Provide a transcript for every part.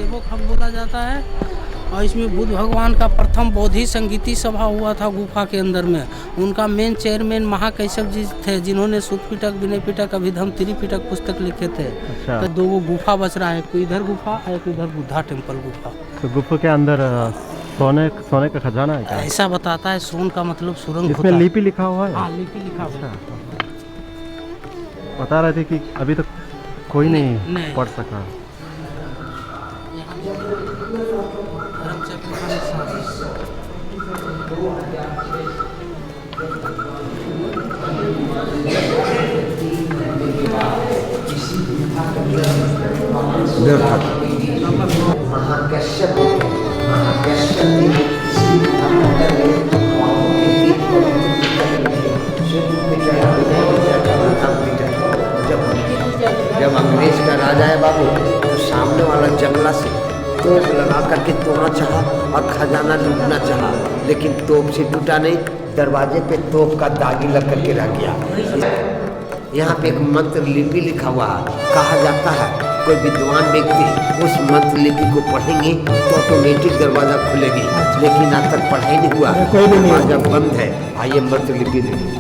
देवोखम बोला जाता है। और इसमें बुद्ध भगवान का प्रथम बौद्धि संगीति सभा हुआ था गुफा के अंदर में। उनका मेन चेयरमैन महाकैशव जी थे, जिन्होंने सूत पिटक, विनय पिटक, अभिधम, त्रिपिटक पुस्तक लिखे थे। अच्छा। तो दो वो गुफा बच रहा है, कोई इधर गुफा, एक इधर बुद्धा टेम्पल गुफा। तो गुफा के अंदर सोने का खजाना है क्या? ऐसा बताता है, सोन का मतलब सुरंग होता इसमें है। लिपि लिखा हुआ है? हाँ, लिपि लिखा हुआ है। बता रहे थे कि अभी तक कोई नहीं पढ़ सका। जब अंग्रेज का राजा है बाबू, तो सामने वाला जंगला से तोप लगा करके तोड़ना चाहा और खजाना लूटना चाहा, लेकिन तोप से टूटा नहीं, दरवाजे पे तोप का दागी लग करके रह गया। यहाँ पे एक मंत्र लिपि लिखा हुआ है। कहा जाता है कोई विद्वान व्यक्ति उस मंत्र लिपि को पढ़ेंगे तो ऑटोमेटिक दरवाजा खुलेगी, लेकिन आज तक पढ़ाई नहीं हुआ, दरवाजा बंद है। आइए मंत्र लिपि देखिए।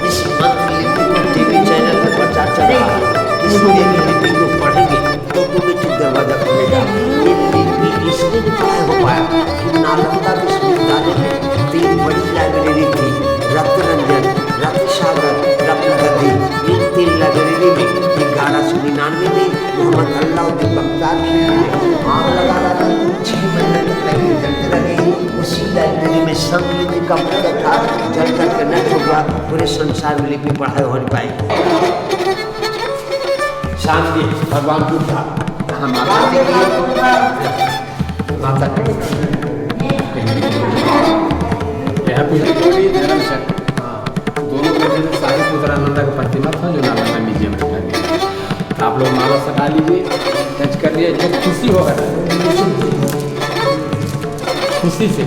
इस मंत्र लिपि को टीवी चैनल पर प्रचार चल रहा है। इस लिपि को पढ़ेंगे तो ऑटोमेटिक दरवाजा खुलेगा। ये लिपि इसलिए नहीं हो पाया कि नालंदा विश्वविद्यालय में 3 बड़ी लाइब्रेरी थी, रत्नरंजन, रत्नसागर, रत्नगद्दी। इन 3 लाइब्रेरी में 1199 में मोहम्मद अलाउद्दीन बख्तियार खिलजी आग लगा रहा था। 6 महीने तक लाइब्रेरी जलते रहे। उसी लाइब्रेरी में संघ लिपि का पुस्तक था, जल करके नष्ट हुआ। पूरे संसार में लिपि पढ़ाई हो नहीं पाई। शांति भगवान बुद्धा कहाँ माता माता यहाँ पे धर्म दोनों में साहिब पुत्रानंदा का प्रतिमा था जो नालंदा म्यूजियम में रखा गया। आप लोग माला सटा लीजिए, टच कर लिए, जब खुशी होगा, खुशी से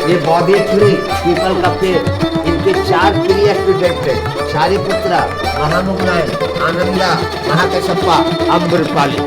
ये बौद्धि ट्री, पीपल का पेड़, इनके 4 प्रिय स्टूडेंट थे। सारिपुत्रा, महामुगलायन, आनंदा, महाकश्यपा, अम्बरपाली।